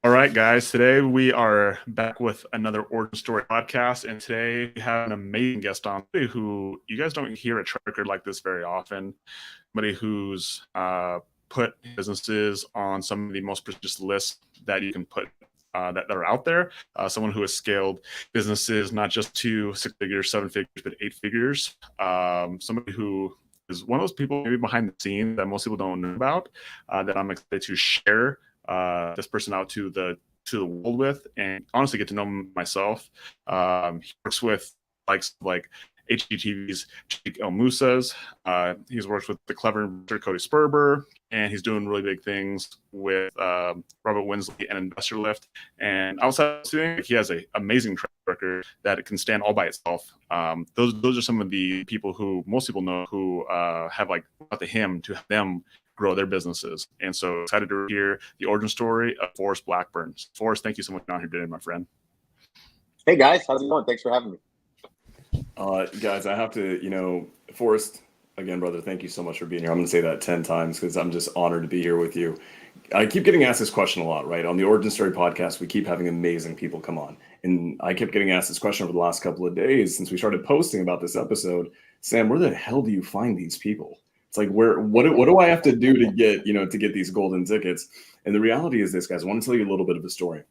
All right, guys. Today we are back with another origin story podcast, and today we have an amazing guest on who you guys don't hear a track record like this very often. Somebody who's put businesses on some of the most prestigious lists that you can put that are out there. Someone who has scaled businesses not just to 6 figures, 7 figures, but 8 figures. Somebody who is one of those people maybe behind the scenes that most people don't know about. That I'm excited to share this person out to the world with, and honestly get to know him myself. He works with like HGTV's Jake El Musa's. He's worked with the clever investor Cody Sperber, and he's doing really big things with Robert Winsley and Investor Lift. And outside of doing, he has an amazing track record that it can stand all by itself. Those are some of the people who most people know who have like up to him to have them grow their businesses. And so excited to hear the origin story of Forrest Blackburn. Forrest, thank you so much for being here today, my friend. Hey guys, how's it going? Thanks for having me. Guys, I have to, Forrest, again, brother, thank you so much for being here. I'm going to say that 10 times because I'm just honored to be here with you. I keep getting asked this question a lot, right? On the Origin Story podcast, we keep having amazing people come on. And I kept getting asked this question over the last couple of days since we started posting about this episode. Sam, where the hell do you find these people? It's like, what do I have to do to get these golden tickets? And the reality is this, guys, I want to tell you a little bit of a story.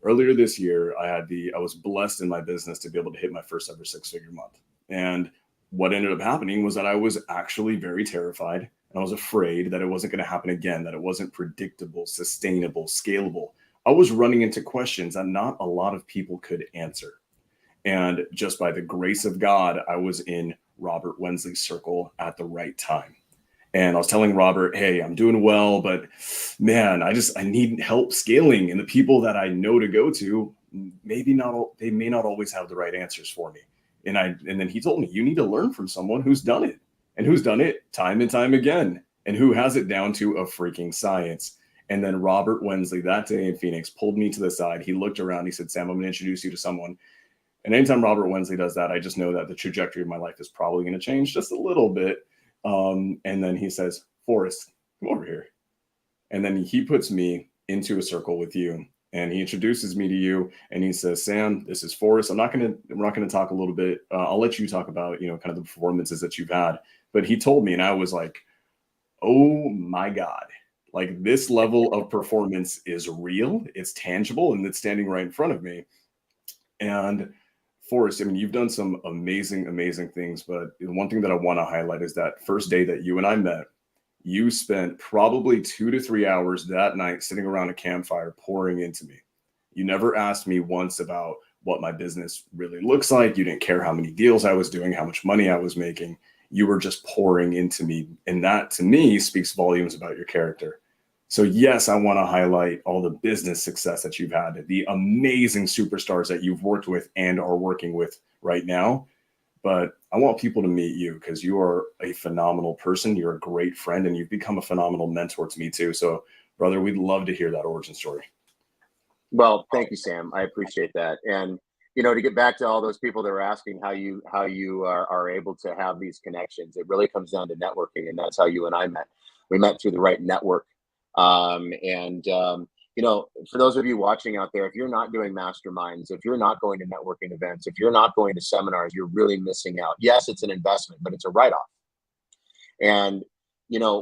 Earlier this year, I was blessed in my business to be able to hit my first ever 6-figure month. And what ended up happening was that I was actually very terrified, and I was afraid that it wasn't going to happen again, that it wasn't predictable, sustainable, scalable. I was running into questions that not a lot of people could answer. And just by the grace of God, I was in Robert Wensley's circle at the right time. And I was telling Robert, hey, I'm doing well, but man, I need help scaling. And the people that I know to go to, they may not always have the right answers for me. And then he told me, you need to learn from someone who's done it, and who's done it time and time again, and who has it down to a freaking science. And then Robert Wensley that day in Phoenix pulled me to the side. He looked around, he said, Sam, I'm going to introduce you to someone. And anytime Robert Wensley does that, I just know that the trajectory of my life is probably going to change just a little bit. And then he says, Forrest, come over here. And then he puts me into a circle with you, and he introduces me to you, and he says, Sam, this is Forrest. We're not going to talk a little bit. I'll let you talk about, kind of the performances that you've had. But he told me, and I was like, oh my God, like this level of performance is real. It's tangible, and it's standing right in front of me. And Forrest, I mean, you've done some amazing, amazing things, but one thing that I want to highlight is that first day that you and I met, you spent probably 2 to 3 hours that night sitting around a campfire pouring into me. You never asked me once about what my business really looks like. You didn't care how many deals I was doing, how much money I was making. You were just pouring into me. And that, to me, speaks volumes about your character. So yes, I want to highlight all the business success that you've had, the amazing superstars that you've worked with and are working with right now. But I want people to meet you because you are a phenomenal person. You're a great friend, and you've become a phenomenal mentor to me too. So brother, we'd love to hear that origin story. Well, thank you, Sam. I appreciate that. And, to get back to all those people that are asking how you are able to have these connections, it really comes down to networking. And that's how you and I met. We met through the right network. For those of you watching out there, if you're not doing masterminds, if you're not going to networking events, if you're not going to seminars, you're really missing out. Yes, it's an investment, but it's a write-off. And,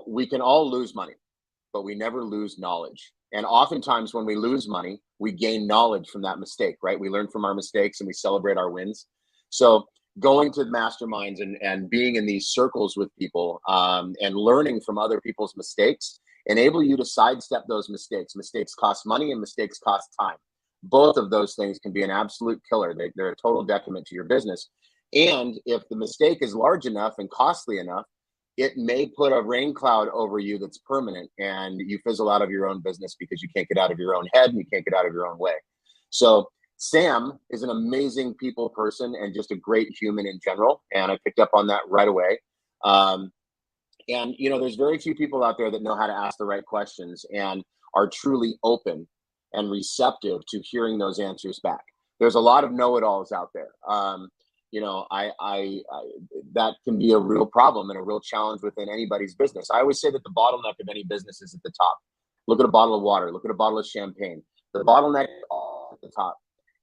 we can all lose money, but we never lose knowledge. And oftentimes when we lose money, we gain knowledge from that mistake, right? We learn from our mistakes and we celebrate our wins. So going to masterminds and being in these circles with people and learning from other people's mistakes enable you to sidestep those mistakes. Mistakes cost money and mistakes cost time. Both of those things can be an absolute killer. They're a total detriment to your business. And if the mistake is large enough and costly enough, it may put a rain cloud over you that's permanent, and you fizzle out of your own business because you can't get out of your own head and you can't get out of your own way. So Sam is an amazing people person and just a great human in general. And I picked up on that right away. There's very few people out there that know how to ask the right questions and are truly open and receptive to hearing those answers back. There's a lot of know-it-alls out there. That can be a real problem and a real challenge within anybody's business. I always say that the bottleneck of any business is at the top. Look at a bottle of water, look at a bottle of champagne. The bottleneck is all at the top.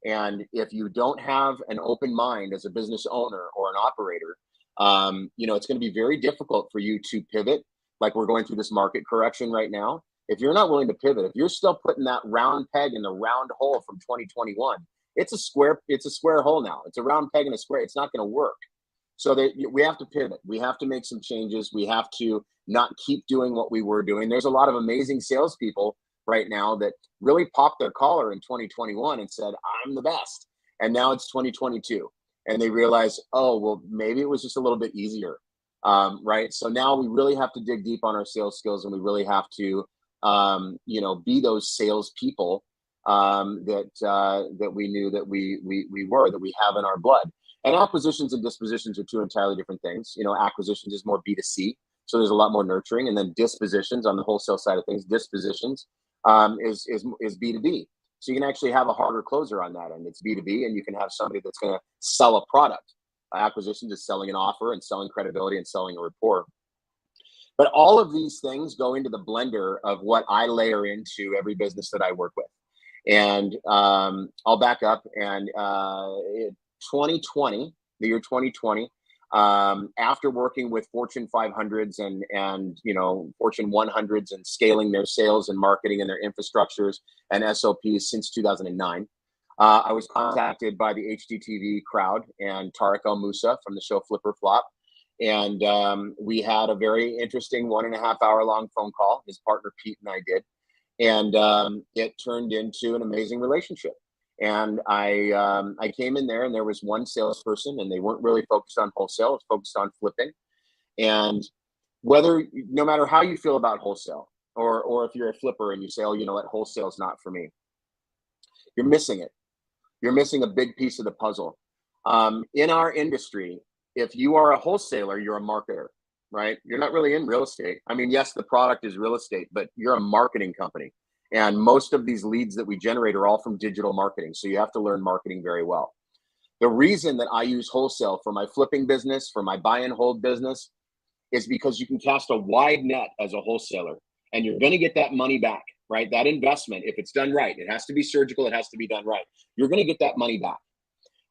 And if you don't have an open mind as a business owner or an operator, it's going to be very difficult for you to pivot. Like we're going through this market correction right now. If you're not willing to pivot, if you're still putting that round peg in the round hole from 2021, it's a square hole now. It's a round peg in a square. It's not going to work. So we have to pivot. We have to make some changes. We have to not keep doing what we were doing. There's a lot of amazing salespeople right now that really popped their collar in 2021 and said, I'm the best. And now it's 2022. And they realize, oh, well, maybe it was just a little bit easier. Right. So now we really have to dig deep on our sales skills, and we really have to, be those salespeople that we knew that we have in our blood. And acquisitions and dispositions are two entirely different things. Acquisitions is more B2C, so there's a lot more nurturing, and then dispositions on the wholesale side of things. Dispositions is B2B. So you can actually have a harder closer on that end. It's B2B, and you can have somebody that's going to sell a product. Acquisitions is selling an offer and selling credibility and selling a rapport. But all of these things go into the blender of what I layer into every business that I work with. And I'll back up. And 2020, the year 2020, after working with Fortune 500s and Fortune 100s and scaling their sales and marketing and their infrastructures and SOPs since 2009, I was contacted by the HGTV crowd and Tariq El Moussa from the show Flip or Flop. And we had a very interesting 1.5 hour long phone call. His partner Pete and I did. And it turned into an amazing relationship. And I came in there, and there was one salesperson, and they weren't really focused on wholesale, it's focused on flipping. And no matter how you feel about wholesale, or if you're a flipper and you say, oh, you know what, wholesale is not for me, you're missing it. You're missing a big piece of the puzzle. In our industry, if you are a wholesaler, you're a marketer, right? You're not really in real estate. I mean, yes, the product is real estate, but you're a marketing company. And most of these leads that we generate are all from digital marketing. So you have to learn marketing very well. The reason that I use wholesale for my flipping business, for my buy and hold business, is because you can cast a wide net as a wholesaler, and you're going to get that money back, right? That investment, if it's done right, it has to be surgical. It has to be done right. You're going to get that money back.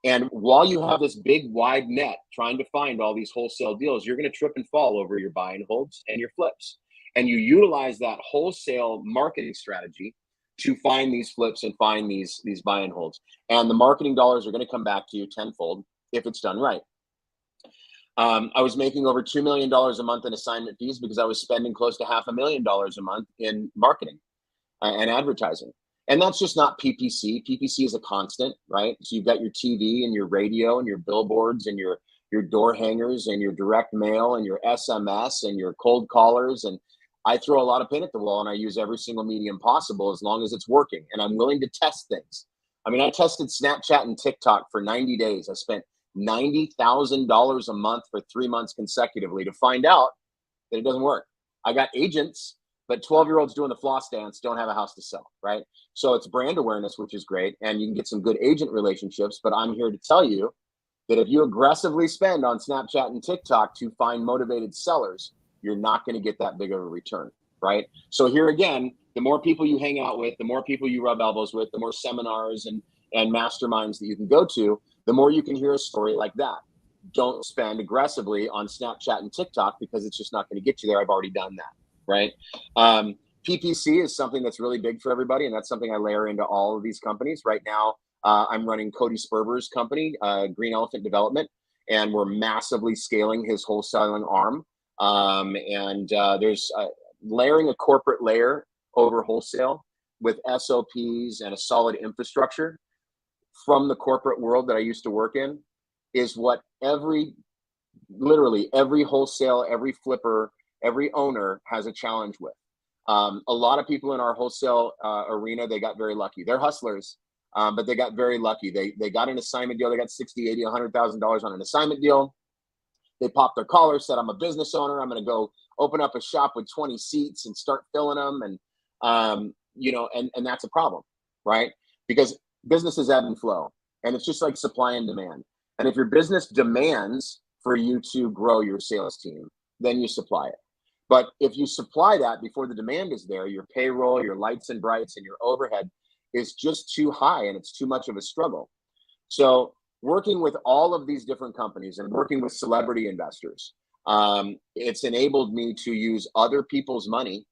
And while you have this big wide net trying to find all these wholesale deals, you're going to trip and fall over your buy and holds and your flips. And you utilize that wholesale marketing strategy to find these flips and find these buy and holds. And the marketing dollars are going to come back to you tenfold if it's done right. I was making over $2 million a month in assignment fees because I was spending close to $500,000 a month in marketing and advertising. And that's just not PPC. PPC is a constant, right? So you've got your TV and your radio and your billboards and your door hangers and your direct mail and your SMS and your cold callers. And I throw a lot of paint at the wall, and I use every single medium possible as long as it's working. And I'm willing to test things. I mean, I tested Snapchat and TikTok for 90 days. I spent $90,000 a month for 3 months consecutively to find out that it doesn't work. I got agents, but 12-year-olds doing the floss dance don't have a house to sell, right? So it's brand awareness, which is great, and you can get some good agent relationships. But I'm here to tell you that if you aggressively spend on Snapchat and TikTok to find motivated sellers, you're not going to get that big of a return, right? So here again, the more people you hang out with, the more people you rub elbows with, the more seminars and masterminds that you can go to, the more you can hear a story like that. Don't spend aggressively on Snapchat and TikTok because it's just not going to get you there. I've already done that, right? PPC is something that's really big for everybody, and that's something I layer into all of these companies. Right now, I'm running Cody Sperber's company, Green Elephant Development, and we're massively scaling his wholesaling arm. There's layering a corporate layer over wholesale with SOPs and a solid infrastructure from the corporate world that I used to work in is what literally every wholesale, every flipper, every owner has a challenge with. A lot of people in our wholesale arena, they got very lucky. They're hustlers, but they got very lucky. They got an assignment deal. They got $60,000, $80,000, $100,000 on an assignment deal. They popped their collar, said, I'm a business owner. I'm going to go open up a shop with 20 seats and start filling them. And, and that's a problem, right? Because businesses ebb and flow, and it's just like supply and demand. And if your business demands for you to grow your sales team, then you supply it. But if you supply that before the demand is there, your payroll, your lights and brights, and your overhead, is just too high and it's too much of a struggle. So working with all of these different companies and working with celebrity investors, it's enabled me to use other people's money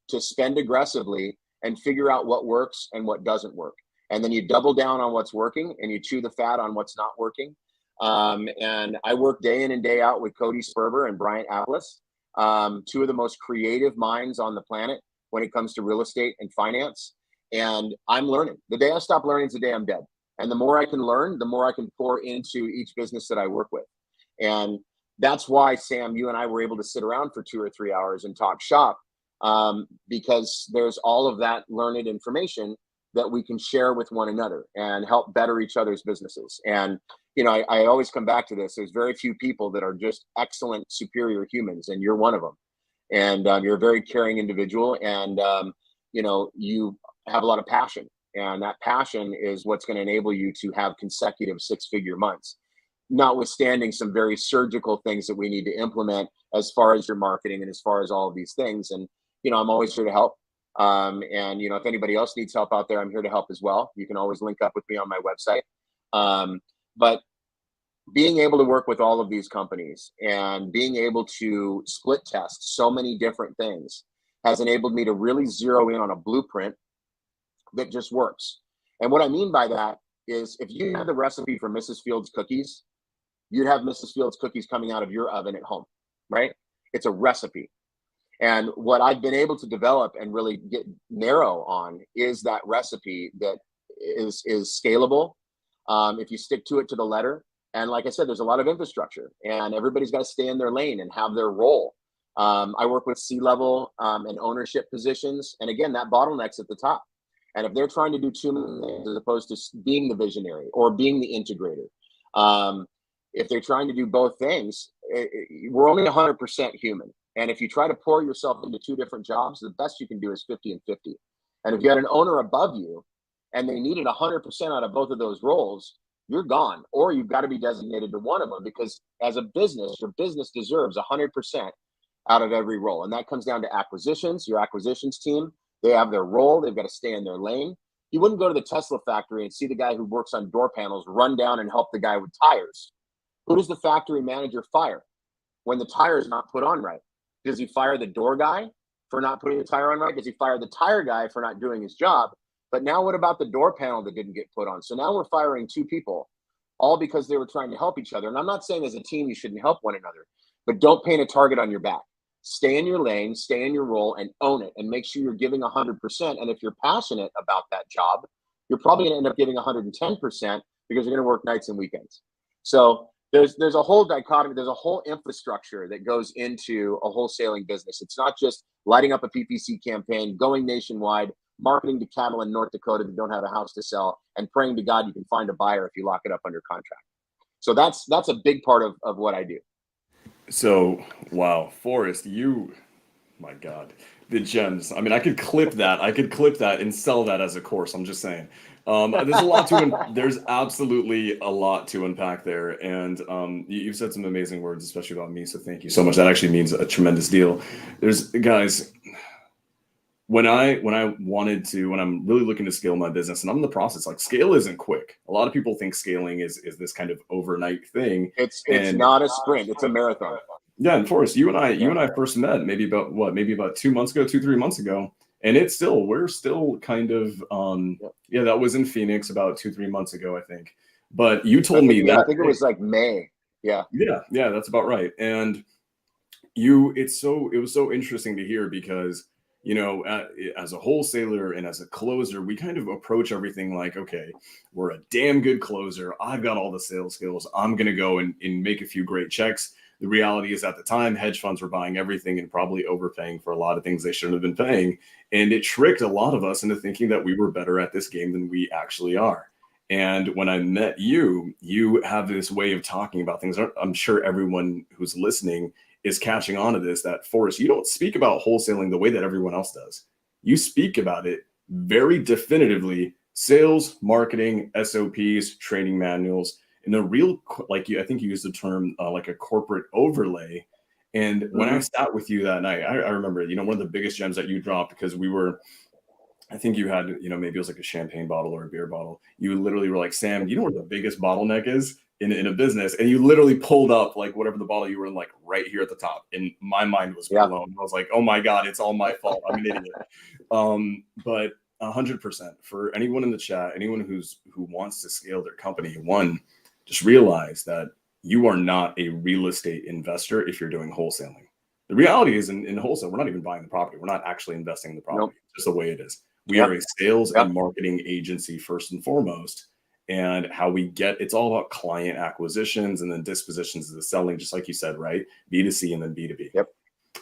to spend aggressively and figure out what works and what doesn't work. And then you double down on what's working and you chew the fat on what's not working. And I work day in and day out with Cody Sperber and Bryant Atlas, two of the most creative minds on the planet when it comes to real estate and finance. And I'm learning. The day I stop learning is the day I'm dead. And the more I can learn, the more I can pour into each business that I work with. And that's why, Sam, you and I were able to sit around for 2 or 3 hours and talk shop, because there's all of that learned information that we can share with one another and help better each other's businesses. And, you know, I always come back to this. There's very few people that are just excellent, superior humans, and you're one of them. And you're a very caring individual, and, you know, you have a lot of passion. And that passion is what's going to enable you to have consecutive 6-figure months, notwithstanding some very surgical things that we need to implement as far as your marketing and as far as all of these things. And, you know, I'm always here to help. And, you know, if anybody else needs help out there, I'm here to help as well. You can always link up with me on my website. But being able to work with all of these companies and being able to split test so many different things has enabled me to really zero in on a blueprint that just works. And what I mean by that is, if you had the recipe for Mrs. Fields cookies, you'd have Mrs. Fields cookies coming out of your oven at home, right? It's a recipe. And what I've been able to develop and really get narrow on is that recipe that is scalable. If you stick to it to the letter. And like I said, there's a lot of infrastructure, and everybody's got to stay in their lane and have their role. I work with C-level and ownership positions. And again, that bottleneck's at the top. And if they're trying to do too many things as opposed to being the visionary or being the integrator, if they're trying to do both things, we're only 100% human. And if you try to pour yourself into 2 different jobs, the best you can do is 50 and 50. And if you had an owner above you and they needed 100% out of both of those roles, you're gone. Or you've got to be designated to one of them, because as a business, your business deserves 100% out of every role. And that comes down to acquisitions. Your acquisitions team, they have their role. They've got to stay in their lane. You wouldn't go to the Tesla factory and see the guy who works on door panels run down and help the guy with tires. Who does the factory manager fire when the tire is not put on right? Does he fire the door guy for not putting the tire on right? Does he fire the tire guy for not doing his job? But now what about the door panel that didn't get put on? So now we're firing 2 people, all because they were trying to help each other. And I'm not saying as a team you shouldn't help one another, but don't paint a target on your back. Stay in your lane, stay in your role, and own it, and make sure you're giving 100%. And if you're passionate about that job, you're probably going to end up giving 110% because you're going to work nights and weekends. So there's a whole dichotomy. There's a whole infrastructure that goes into a wholesaling business. It's not just lighting up a PPC campaign, going nationwide, marketing to cattle in North Dakota that don't have a house to sell, and praying to God you can find a buyer if you lock it up under contract. So that's a big part of what I do. So, wow, Forrest, my God, the gems. I mean, I could clip that. And sell that as a course. I'm just saying. There's absolutely a lot to unpack there. And you've said some amazing words, especially about me. So thank you so much. That actually means a tremendous deal. Guys, when I'm really looking to scale my business, and I'm in the process, like, scale isn't quick. A lot of people think scaling is this kind of overnight thing. It's not a sprint, it's a marathon. Yeah. And Forrest, you and I first met maybe about 2 months ago, 2-3 months ago. And we're still kind of, that was in Phoenix about 2-3 months ago, I think. But you told me that. I think it was like May. Yeah. Yeah, that's about right. And it was so interesting to hear, because, you know, as a wholesaler and as a closer, we kind of approach everything like, okay, we're a damn good closer. I've got all the sales skills. I'm going to go and make a few great checks. The reality is, at the time, hedge funds were buying everything and probably overpaying for a lot of things they shouldn't have been paying. And it tricked a lot of us into thinking that we were better at this game than we actually are. And when I met you, you have this way of talking about things. I'm sure everyone who's listening is catching on to this, that, Forrest, you don't speak about wholesaling the way that everyone else does. You speak about it very definitively: sales, marketing, SOPs, training manuals, and a real, I think you used the term like a corporate overlay. And when I sat with you that night, I remember, one of the biggest gems that you dropped, because we were I think you had, maybe it was like a champagne bottle or a beer bottle. You literally were like, Sam, you know what the biggest bottleneck is in a business? And you literally pulled up like whatever the bottle you were in, like right here at the top. And my mind was blown. I was like, oh my God, it's all my fault. I'm an idiot. But 100% for anyone in the chat, anyone who wants to scale their company, one, just realize that you are not a real estate investor if you're doing wholesaling. The reality is in wholesale, we're not even buying the property. We're not actually investing in the property. It's just the way it is. We are a sales and marketing agency first and foremost. And how we it's all about client acquisitions and then dispositions of the selling, just like you said, right? B2C and then B2B.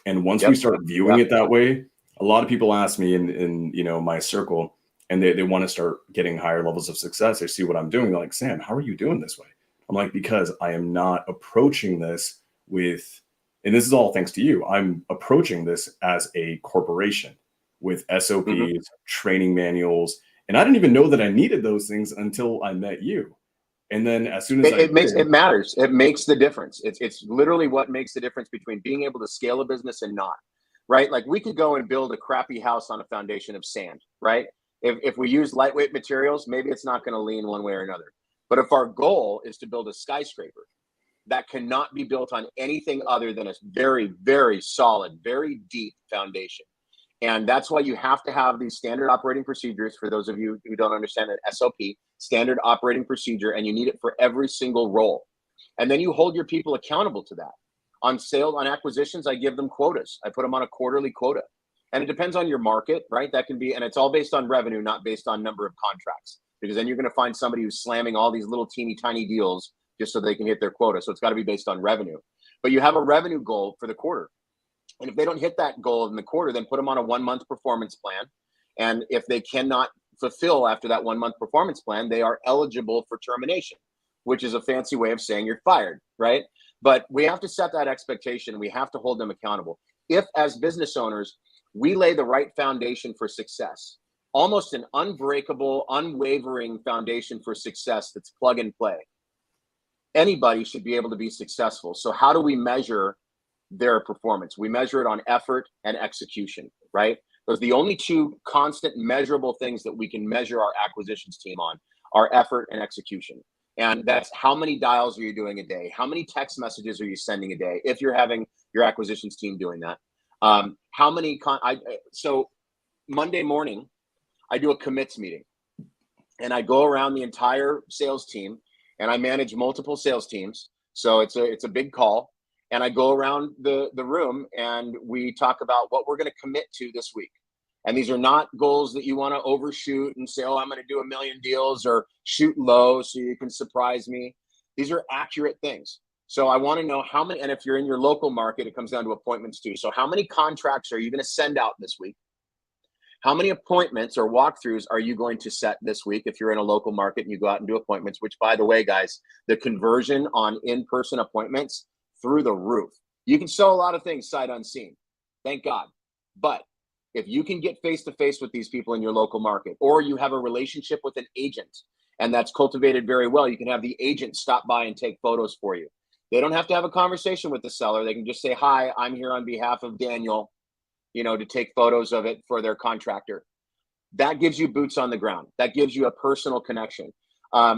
And once we start viewing it that way, a lot of people ask me in my circle, and they want to start getting higher levels of success. They see what I'm doing. They're like, Sam, how are you doing this way? I'm like, because I am not approaching this with, and this is all thanks to you, I'm approaching this as a corporation with SOPs, training manuals. And I didn't even know that I needed those things until I met you. And then as soon as it matters. It makes the difference. It's literally what makes the difference between being able to scale a business and not, right? Like we could go and build a crappy house on a foundation of sand, right? If we use lightweight materials, maybe it's not going to lean one way or another. But if our goal is to build a skyscraper that cannot be built on anything other than a very, very solid, very deep foundation. And that's why you have to have these standard operating procedures. For those of you who don't understand an SOP, standard operating procedure, and you need it for every single role. And then you hold your people accountable to that. On sales, on acquisitions, I give them quotas. I put them on a quarterly quota. And it depends on your market, right? That can be, and it's all based on revenue, not based on number of contracts. Because then you're going to find somebody who's slamming all these little teeny tiny deals just so they can hit their quota. So it's got to be based on revenue. But you have a revenue goal for the quarter. And if they don't hit that goal in the quarter, then put them on a 1 month performance plan. And if they cannot fulfill after that 1 month performance plan, they are eligible for termination, which is a fancy way of saying you're fired, right? But we have to set that expectation. We have to hold them accountable. If as business owners, we lay the right foundation for success, almost an unbreakable, unwavering foundation for success that's plug and play, anybody should be able to be successful. So how do we measure their performance? We measure it on effort and execution, right? Those are the only two constant measurable things that we can measure our acquisitions team on, are effort and execution. And that's how many dials are you doing a day? How many text messages are you sending a day? If you're having your acquisitions team doing that, so Monday morning, I do a commits meeting and I go around the entire sales team and I manage multiple sales teams. So it's a big call. And I go around the room and we talk about what we're going to commit to this week. And these are not goals that you want to overshoot and say, oh, I'm going to do 1 million deals, or shoot low so you can surprise me. These are accurate things. So I want to know how many, and if you're in your local market, it comes down to appointments too. So how many contracts are you going to send out this week? How many appointments or walkthroughs are you going to set this week if you're in a local market and you go out and do appointments, which, by the way, guys, the conversion on in-person appointments through the roof. You can sell a lot of things sight unseen, thank God. But if you can get face-to-face with these people in your local market, or you have a relationship with an agent and that's cultivated very well, you can have the agent stop by and take photos for you. They don't have to have a conversation with the seller. They can just say, hi, I'm here on behalf of Daniel, to take photos of it for their contractor. That gives you boots on the ground. That gives you a personal connection.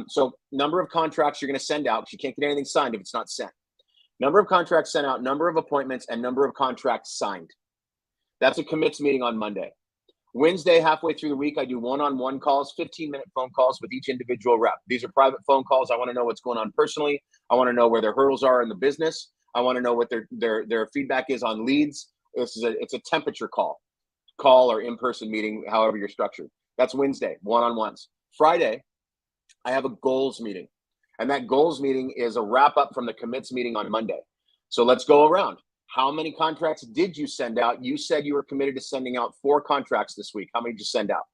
So number of contracts you're going to send out, because you can't get anything signed if it's not sent. Number of contracts sent out, number of appointments, and number of contracts signed. That's a commits meeting on Monday. Wednesday, halfway through the week, I do one-on-one calls, 15-minute phone calls with each individual rep. These are private phone calls. I want to know what's going on personally. I want to know where their hurdles are in the business. I want to know what their feedback is on leads. It's a temperature call or in-person meeting, however you're structured. That's Wednesday, one-on-ones. Friday, I have a goals meeting. And that goals meeting is a wrap up from the commits meeting on Monday. So let's go around. How many contracts did you send out? You said you were committed to sending out 4 contracts this week. How many did you send out?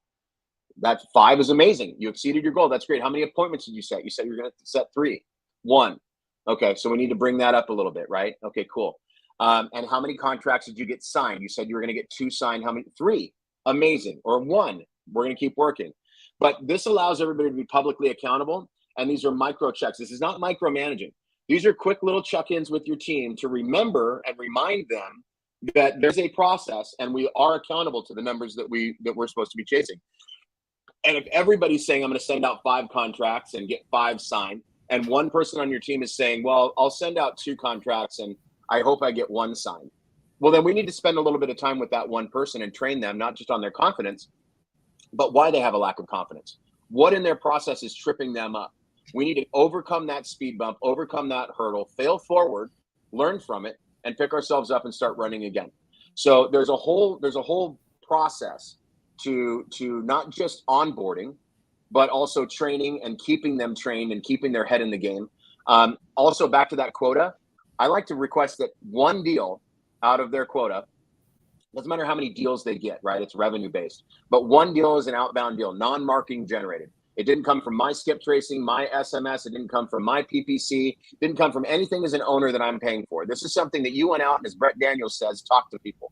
That 5 is amazing. You exceeded your goal. That's great. How many appointments did you set? You said you were going to set 3. 1. Okay, so we need to bring that up a little bit, right? Okay, cool. And how many contracts did you get signed? You said you were going to get 2 signed. How many? 3. Amazing. Or 1. We're going to keep working. But this allows everybody to be publicly accountable. And these are micro checks. This is not micromanaging. These are quick little check-ins with your team to remember and remind them that there's a process and we are accountable to the numbers that we're supposed to be chasing. And if everybody's saying, I'm going to send out 5 contracts and get 5 signed, and one person on your team is saying, well, I'll send out 2 contracts and I hope I get 1 signed. Well, then we need to spend a little bit of time with that one person and train them, not just on their confidence, but why they have a lack of confidence. What in their process is tripping them up? We need to overcome that speed bump, overcome that hurdle, fail forward, learn from it, and pick ourselves up and start running again. So there's a whole process to not just onboarding, but also training and keeping them trained and keeping their head in the game. Also, back to that quota, I like to request that 1 deal out of their quota, doesn't matter how many deals they get, right? It's revenue based, but 1 deal is an outbound deal, non-marketing generated. It didn't come from my skip tracing, my SMS. It didn't come from my PPC. It didn't come from anything as an owner that I'm paying for. This is something that you went out and, as Brett Daniels says, talk to people.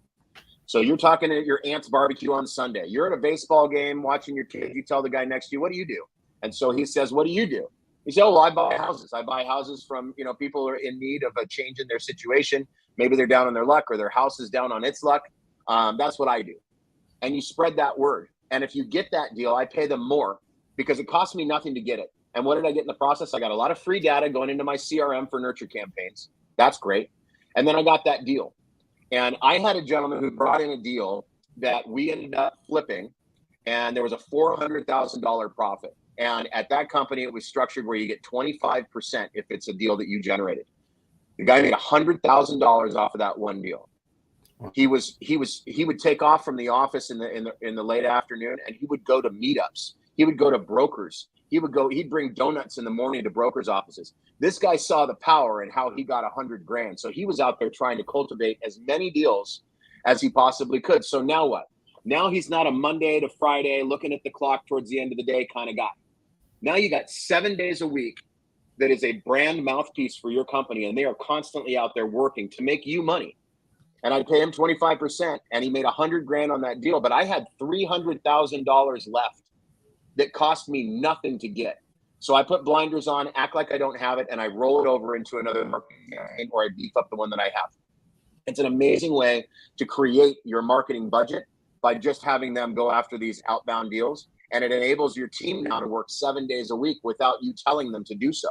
So you're talking at your aunt's barbecue on Sunday. You're at a baseball game watching your kid. You tell the guy next to you, what do you do? And so he says, what do you do? He said, oh, well, I buy houses. I buy houses from, people who are in need of a change in their situation. Maybe they're down on their luck or their house is down on its luck. That's what I do. And you spread that word. And if you get that deal, I pay them more because it costs me nothing to get it. And what did I get in the process? I got a lot of free data going into my CRM for nurture campaigns. That's great. And then I got that deal. And I had a gentleman who brought in a deal that we ended up flipping, and there was a $400,000 profit. And at that company, it was structured where you get 25% if it's a deal that you generated. The guy made $100,000 off of that one deal. He would take off from the office in the late afternoon, and he would go to meetups. He would go to brokers. He'd bring donuts in the morning to brokers' offices. This guy saw the power and how he got $100,000. So he was out there trying to cultivate as many deals as he possibly could. So now what? Now he's not a Monday to Friday looking at the clock towards the end of the day kind of guy. Now you got 7 days a week that is a brand mouthpiece for your company, and they are constantly out there working to make you money. And I pay him 25%, and he made $100,000 on that deal. But I had $300,000 left that cost me nothing to get. So I put blinders on, act like I don't have it, and I roll it over into another marketing campaign, or I beef up the one that I have. It's an amazing way to create your marketing budget by just having them go after these outbound deals. And it enables your team now to work 7 days a week without you telling them to do so.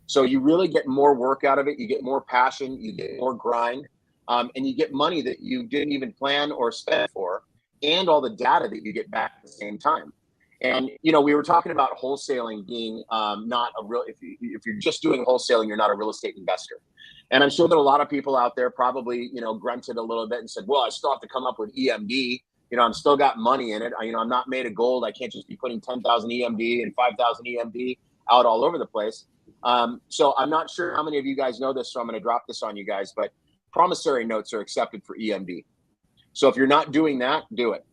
So you really get more work out of it. You get more passion, you get more grind, and you get money that you didn't even plan or spend for, and all the data that you get back at the same time. And, we were talking about wholesaling being not a real, if you're just doing wholesaling, you're not a real estate investor. And I'm sure that a lot of people out there probably, grunted a little bit and said, well, I still have to come up with EMD. I'm still got money in it. I'm not made of gold. I can't just be putting 10,000 EMD and 5,000 EMD out all over the place. So I'm not sure how many of you guys know this, so I'm going to drop this on you guys, but promissory notes are accepted for EMD. So if you're not doing that, do it.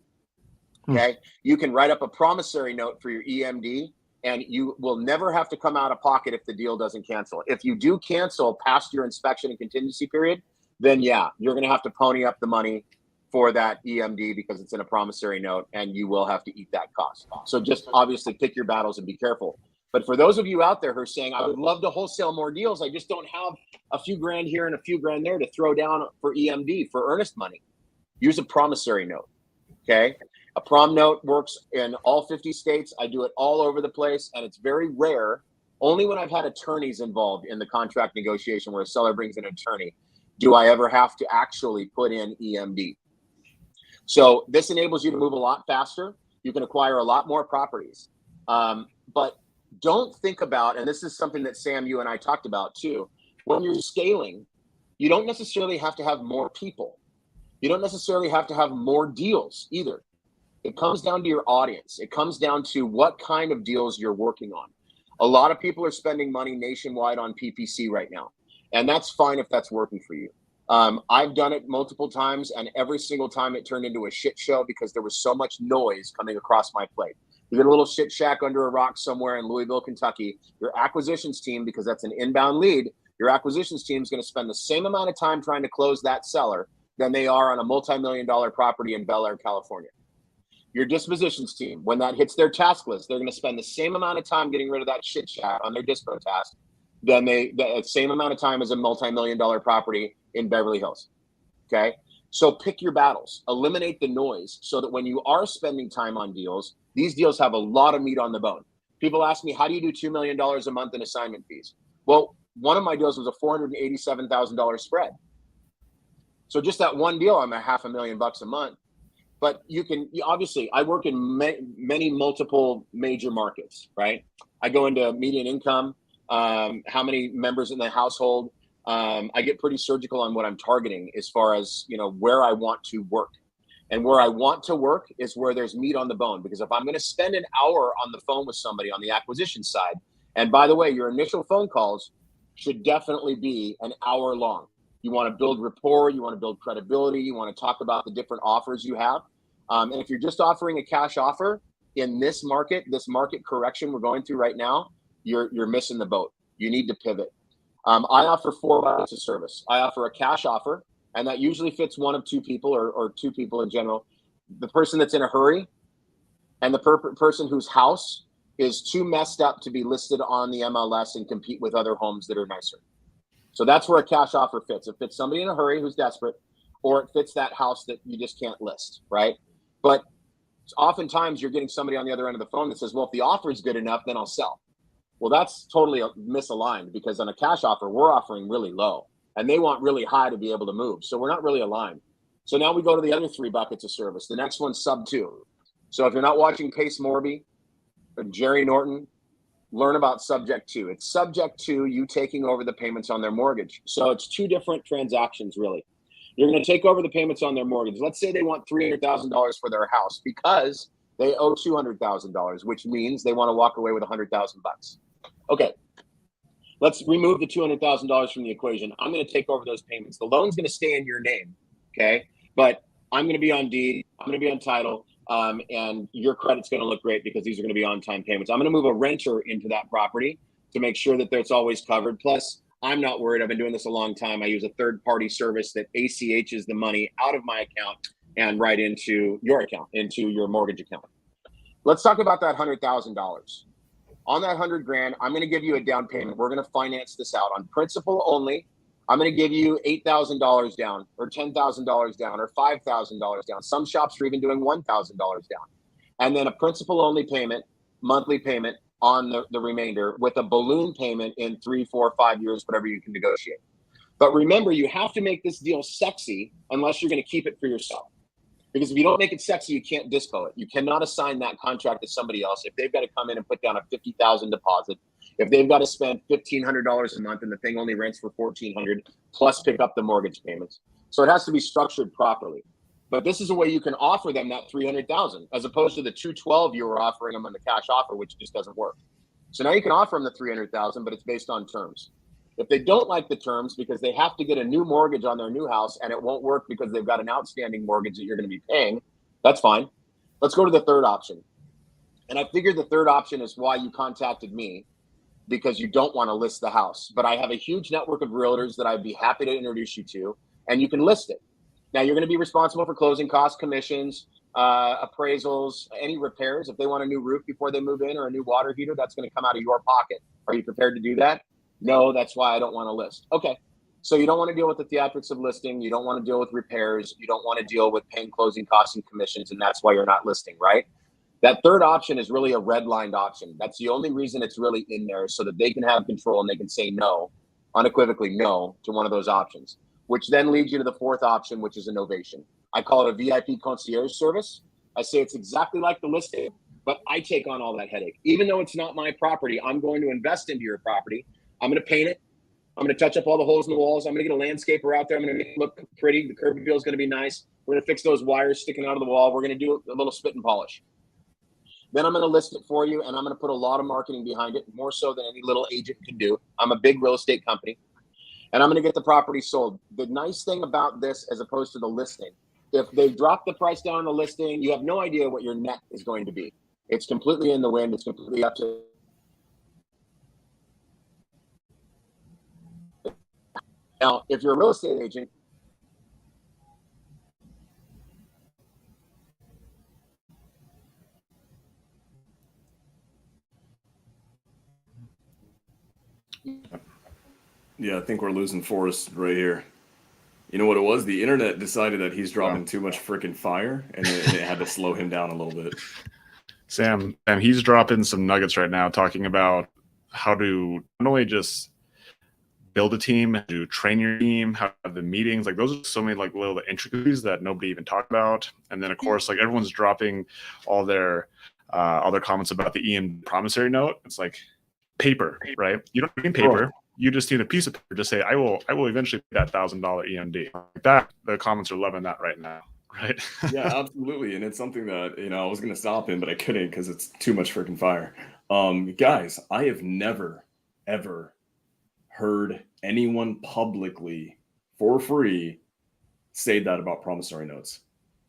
Okay. You can write up a promissory note for your EMD, and you will never have to come out of pocket if the deal doesn't cancel. If you do cancel past your inspection and contingency period, then yeah, you're going to have to pony up the money for that EMD because it's in a promissory note, and you will have to eat that cost. So just obviously pick your battles and be careful. But for those of you out there who are saying, I would love to wholesale more deals, I just don't have a few grand here and a few grand there to throw down for EMD, for earnest money, use a promissory note. Okay. A prom note works in all 50 states. I do it all over the place, and it's very rare. Only when I've had attorneys involved in the contract negotiation where a seller brings an attorney do I ever have to actually put in EMD. So this enables you to move a lot faster. You can acquire a lot more properties. But don't think about, and this is something that Sam, you and I talked about too, when you're scaling, you don't necessarily have to have more people. You don't necessarily have to have more deals either. It comes down to your audience. It comes down to what kind of deals you're working on. A lot of people are spending money nationwide on PPC right now, and that's fine if that's working for you. I've done it multiple times, and every single time it turned into a shit show because there was so much noise coming across my plate. You get a little shit shack under a rock somewhere in Louisville, Kentucky, your acquisitions team, because that's an inbound lead, your acquisitions team is going to spend the same amount of time trying to close that seller than they are on a multi-million-dollar property in Bel Air, California. Your dispositions team, when that hits their task list, they're going to spend the same amount of time getting rid of that shit shack on their dispo task than the same amount of time as a multi-million-dollar property in Beverly Hills. Okay. So pick your battles, eliminate the noise so that when you are spending time on deals, these deals have a lot of meat on the bone. People ask me, how do you do $2 million a month in assignment fees? Well, one of my deals was a $487,000 spread. So just that one deal, I'm at $500,000 a month. But obviously, I work in many multiple major markets, right? I go into median income, how many members in the household. I get pretty surgical on what I'm targeting as far as, where I want to work. And where I want to work is where there's meat on the bone. Because if I'm going to spend an hour on the phone with somebody on the acquisition side, and by the way, your initial phone calls should definitely be an hour long. You want to build rapport, you want to build credibility, you want to talk about the different offers you have. And if you're just offering a cash offer in this market correction we're going through right now, you're missing the boat. You need to pivot. I offer 4 buckets of service. I offer a cash offer, and that usually fits one of 2 people or 2 people in general. The person that's in a hurry and the person whose house is too messed up to be listed on the MLS and compete with other homes that are nicer. So that's where a cash offer fits. It fits somebody in a hurry who's desperate, or it fits that house that you just can't list, right? But oftentimes you're getting somebody on the other end of the phone that says, well, if the offer is good enough, then I'll sell. Well, that's totally misaligned, because on a cash offer, we're offering really low and they want really high to be able to move. So we're not really aligned. So now we go to the other 3 buckets of service. The next one's sub 2. So if you're not watching Pace Morby or Jerry Norton, learn about subject to. It's subject to you taking over the payments on their mortgage. So it's 2 different transactions, really. You're going to take over the payments on their mortgage. Let's say they want $300,000 for their house because they owe $200,000, which means they want to walk away with $100,000. Okay, let's remove the $200,000 from the equation. I'm going to take over those payments. The loan's going to stay in your name, okay? But I'm going to be on deed. I'm going to be on title. And your credit's going to look great because these are going to be on-time payments. I'm going to move a renter into that property to make sure that it's always covered. Plus, I'm not worried. I've been doing this a long time. I use a third-party service that ACHs the money out of my account and right into your account, into your mortgage account. Let's talk about that $100,000. On that $100,000, I'm going to give you a down payment. We're going to finance this out on principal only. I'm going to give you $8,000 down, or $10,000 down, or $5,000 down. Some shops are even doing $1,000 down. And then a principal only payment, monthly payment on the remainder, with a balloon payment in 3, 4, 5 years, whatever you can negotiate. But remember, you have to make this deal sexy unless you're going to keep it for yourself. Because if you don't make it sexy, you can't dispo it. You cannot assign that contract to somebody else if they've got to come in and put down a $50,000 deposit. If they've got to spend $1,500 a month and the thing only rents for $1,400 plus pick up the mortgage payments. So it has to be structured properly. But this is a way you can offer them that $300,000 as opposed to the $212,000 you were offering them on the cash offer, which just doesn't work. So now you can offer them the $300,000, but it's based on terms. If they don't like the terms because they have to get a new mortgage on their new house and it won't work because they've got an outstanding mortgage that you're going to be paying, that's fine. Let's go to the third option. And I figured the third option is why you contacted me, because you don't want to list the house. But I have a huge network of realtors that I'd be happy to introduce you to, and you can list it. Now, you're going to be responsible for closing costs, commissions, appraisals, any repairs. If they want a new roof before they move in or a new water heater, that's going to come out of your pocket. Are you prepared to do that? No, that's why I don't want to list. Okay, so you don't want to deal with the theatrics of listing. You don't want to deal with repairs. You don't want to deal with paying closing costs and commissions, and that's why you're not listing, right? That third option is really a redlined option. That's the only reason it's really in there, so that they can have control and they can say no, unequivocally no, to one of those options, which then leads you to the fourth option, which is a novation. I call it a VIP concierge service. I say it's exactly like the listing, but I take on all that headache. Even though it's not my property, I'm going to invest into your property. I'm going to paint it. I'm going to touch up all the holes in the walls. I'm going to get a landscaper out there. I'm going to make it look pretty. The curb appeal is going to be nice. We're going to fix those wires sticking out of the wall. We're going to do a little spit and polish. Then I'm going to list it for you, and I'm going to put a lot of marketing behind it, more so than any little agent can do. I'm a big real estate company, and I'm going to get the property sold. The nice thing about this, as opposed to the listing, if they drop the price down on the listing, you have no idea what your net is going to be. It's completely in the wind. It's completely up to... Now, if you're a real estate agent, yeah, I think we're losing Forrest right here. You know what it was? The internet decided that he's dropping too much freaking fire, and it had to slow him down a little bit. Sam, and he's dropping some nuggets right now, talking about how to not only just build a team, how to train your team, how to have the meetings. Like, those are so many like little intricacies that nobody even talked about. And then of course, like, everyone's dropping all their comments about the EM promissory note. It's like paper, right? You don't need paper. You just need a piece of paper. Just say, I will eventually pay that $1,000 EMD. Like that, the comments are loving that right now. Right. Yeah, absolutely. And it's something that, I was going to stop him, but I couldn't because it's too much freaking fire. Guys, I have never, ever heard anyone publicly for free say that about promissory notes.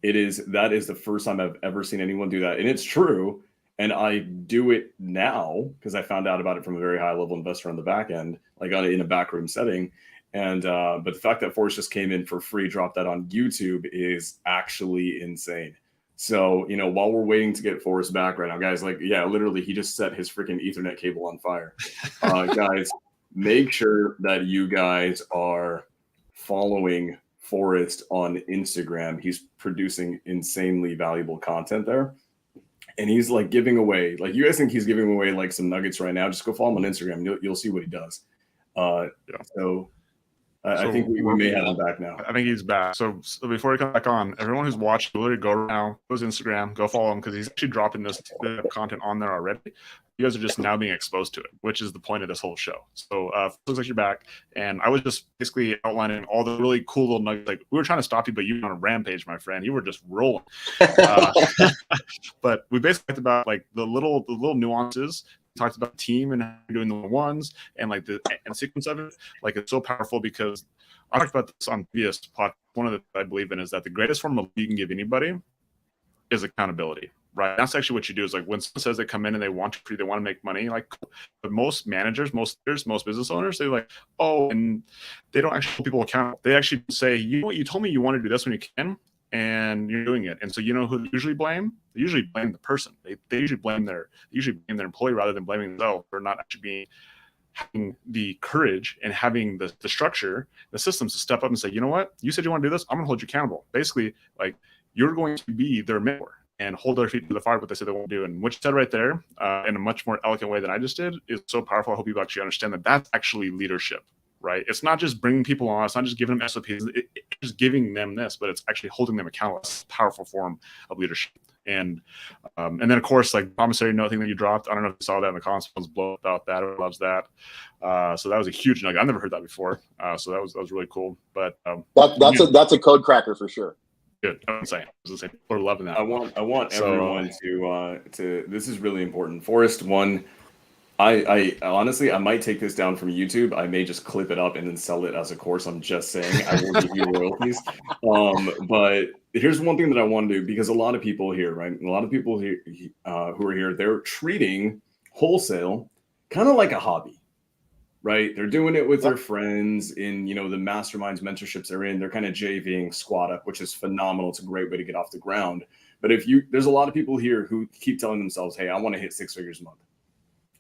That is the first time I've ever seen anyone do that. And it's true. And I do it now because I found out about it from a very high level investor on the back end, like in a backroom setting. And but the fact that Forrest just came in for free, dropped that on YouTube, is actually insane. So, while we're waiting to get Forrest back right now, guys, literally, he just set his freaking Ethernet cable on fire. Guys, make sure that you guys are following Forrest on Instagram. He's producing insanely valuable content there. And he's like giving away, like, you guys think he's giving away like some nuggets right now? Just go follow him on Instagram. You'll see what he does. So I think we may have him back now. I think he's back. So before he comes back on, everyone who's watching, literally go right now, go to his Instagram, go follow him, because he's actually dropping this content on there already. You guys are just now being exposed to it, which is the point of this whole show. So looks like you're back. And I was just basically outlining all the really cool little nuggets. Like, we were trying to stop you, but you were on a rampage, my friend. You were just rolling. But we basically talked about like the little nuances. We talked about team and how you're doing the ones and like the sequence of it. Like, it's so powerful because I talked about this on previous podcast. One of the I believe in is that the greatest form of you can give anybody is accountability. Right. That's actually what you do, is like when someone says they come in and they want to make money, like, but most managers, most leaders, most business owners, they're like, oh, and they don't actually hold people accountable. They actually say, you know what, you told me you want to do this when you can, and you're doing it. And so, who they usually blame? They usually blame the person. They usually blame their employee rather than blaming themselves for not actually having the courage and having the structure, the systems to step up and say, you know what, you said you want to do this, I'm going to hold you accountable. Basically, like, you're going to be their mentor and hold their feet to the fire, what they said they won't do. And what you said right there, in a much more elegant way than I just did, is so powerful. I hope people actually understand that that's actually leadership, right? It's not just bringing people on. It's not just giving them SOPs. It's just giving them this, but it's actually holding them accountable. It's a powerful form of leadership. And then, of course, like, promissory note thing that you dropped. I don't know if you saw that in the comments. I was blown about that. Everyone loves that. So that was a huge nugget. I've never heard that before. So that was really cool. But that's a code cracker for sure. Good. I was saying, people are loving that. I want everyone to. This is really important. Forrest, one, I honestly, I might take this down from YouTube. I may just clip it up and then sell it as a course. I'm just saying, I will give you royalties. But here's one thing that I want to do, because a lot of people here, right? A lot of people here who are here, they're treating wholesale kind of like a hobby. Right, they're doing it with their friends in, the masterminds, mentorships they're in. They're kind of JVing squat up, which is phenomenal. It's a great way to get off the ground. But there's a lot of people here who keep telling themselves, "Hey, I want to hit 6 figures a month,"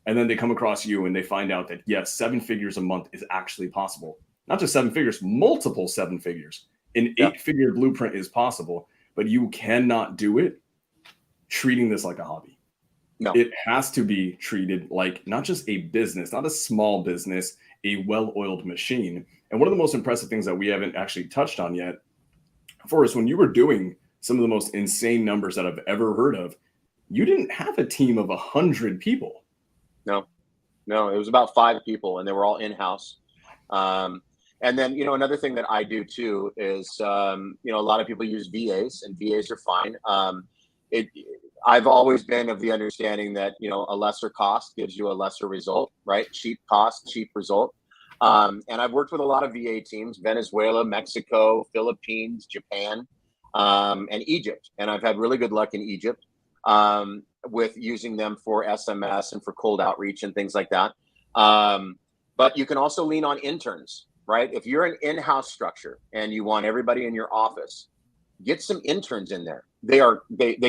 and then they come across you and they find out that yes, 7 figures a month is actually possible. Not just 7 figures, multiple 7 figures. An 8-figure blueprint is possible, but you cannot do it treating this like a hobby. No. It has to be treated like not just a business, not a small business, a well-oiled machine. And one of the most impressive things that we haven't actually touched on yet, Forrest, when you were doing some of the most insane numbers that I've ever heard of, you didn't have a team of 100 people. No, it was about 5 people, and they were all in-house. And then, another thing that I do too is, a lot of people use VAs, and VAs are fine. I've always been of the understanding that, a lesser cost gives you a lesser result, right? Cheap cost, cheap result. And I've worked with a lot of VA teams, Venezuela, Mexico, Philippines, Japan, and Egypt. And I've had really good luck in Egypt with using them for SMS and for cold outreach and things like that. But you can also lean on interns, right? If you're an in-house structure and you want everybody in your office, get some interns in there. They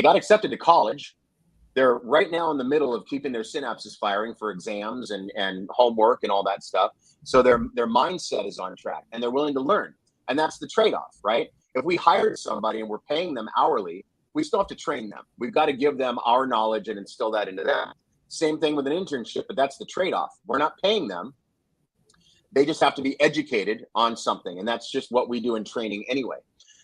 got accepted to college. They're right now in the middle of keeping their synapses firing for exams and homework and all that stuff. So their mindset is on track and they're willing to learn. And that's the trade-off, right? If we hired somebody and we're paying them hourly, we still have to train them. We've got to give them our knowledge and instill that into them. Same thing with an internship, but that's the trade-off. We're not paying them. They just have to be educated on something. And that's just what we do in training anyway.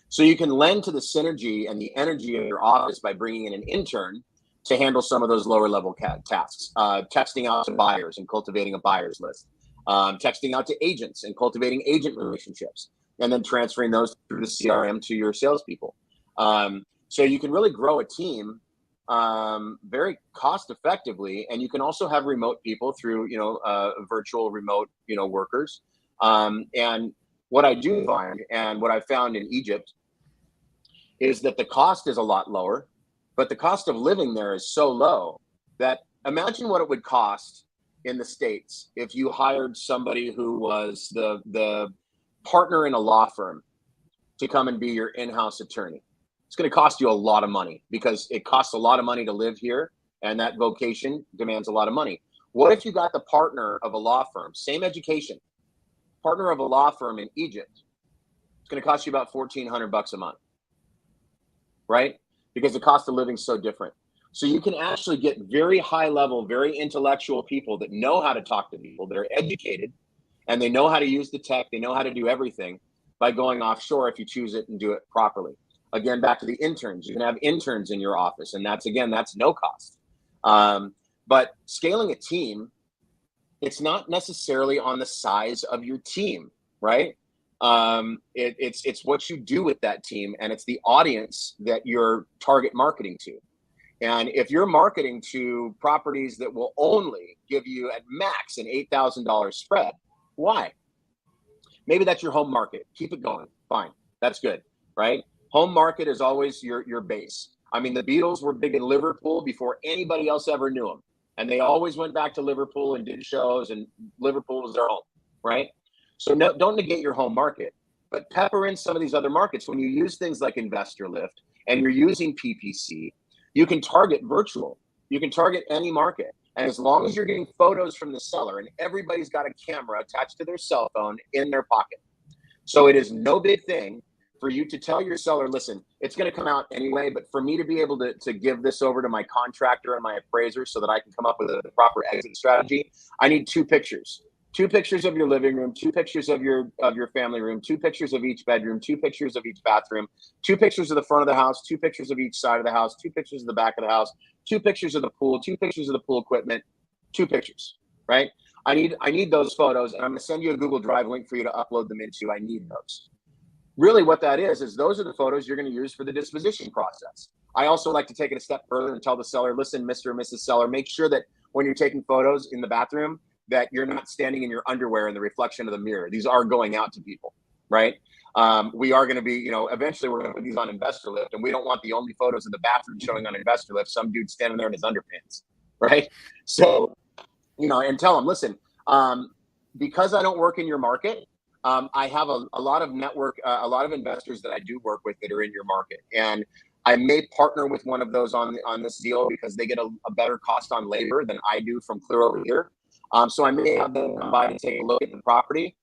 So you can lend to the synergy and the energy of your office by bringing in an intern to handle some of those lower level tasks, texting out to buyers and cultivating a buyer's list, texting out to agents and cultivating agent relationships, and then transferring those through the CRM to your salespeople. So you can really grow a team very cost effectively, and you can also have remote people through virtual remote workers. And what I do find, and what I found in Egypt, is that the cost is a lot lower, but the cost of living there is so low that imagine what it would cost in the States if you hired somebody who was the partner in a law firm to come and be your in-house attorney. It's going to cost you a lot of money because it costs a lot of money to live here, and that vocation demands a lot of money. What if you got the partner of a law firm, same education, partner of a law firm in Egypt? It's going to cost you about $1,400 a month, right? Because the cost of living is so different. So you can actually get very high level, very intellectual people that know how to talk to people, that are educated, and they know how to use the tech, they know how to do everything by going offshore if you choose it and do it properly. Again, back to the interns. You can have interns in your office, and that's no cost. But scaling a team, it's not necessarily on the size of your team, right? It's what you do with that team, and it's the audience that you're target marketing to. And if you're marketing to properties that will only give you at max an $8,000 spread, why? Maybe that's your home market. Keep it going. Fine. That's good, right? Home market is always your base. I mean, the Beatles were big in Liverpool before anybody else ever knew them. And they always went back to Liverpool and did shows, and Liverpool was their home, right? So no, don't negate your home market, but pepper in some of these other markets. When you use things like Investor Lift and you're using PPC, you can target virtual. You can target any market. And as long as you're getting photos from the seller, and everybody's got a camera attached to their cell phone in their pocket. So it is no big thing for you to tell your seller, listen, it's going to come out anyway, but for me to be able to give this over to my contractor and my appraiser so that I can come up with a proper exit strategy, I need 2 pictures. 2 pictures of your living room, 2 pictures of your family room, 2 pictures of each bedroom, 2 pictures of each bathroom, 2 pictures of the front of the house, 2 pictures of each side of the house, 2 pictures of the back of the house, 2 pictures of the pool, 2 pictures of the pool equipment, 2 pictures, right? I need those photos, and I'm going to send you a Google Drive link for you to upload them into. I need those. Really what that is those are the photos you're going to use for the disposition process. I also like to take it a step further and tell the seller, listen, Mr. and Mrs. Seller, make sure that when you're taking photos in the bathroom, that you're not standing in your underwear in the reflection of the mirror. These are going out to people, right? We are going to be, eventually we're going to put these on Investor Lift, and we don't want the only photos in the bathroom showing on Investor Lift, some dude standing there in his underpants, right? So, and tell them, listen, because I don't work in your market, I have a lot of network, a lot of investors that I do work with that are in your market. And I may partner with one of those on this deal because they get a better cost on labor than I do from clear over here. So I may have them come by and take a look at the property.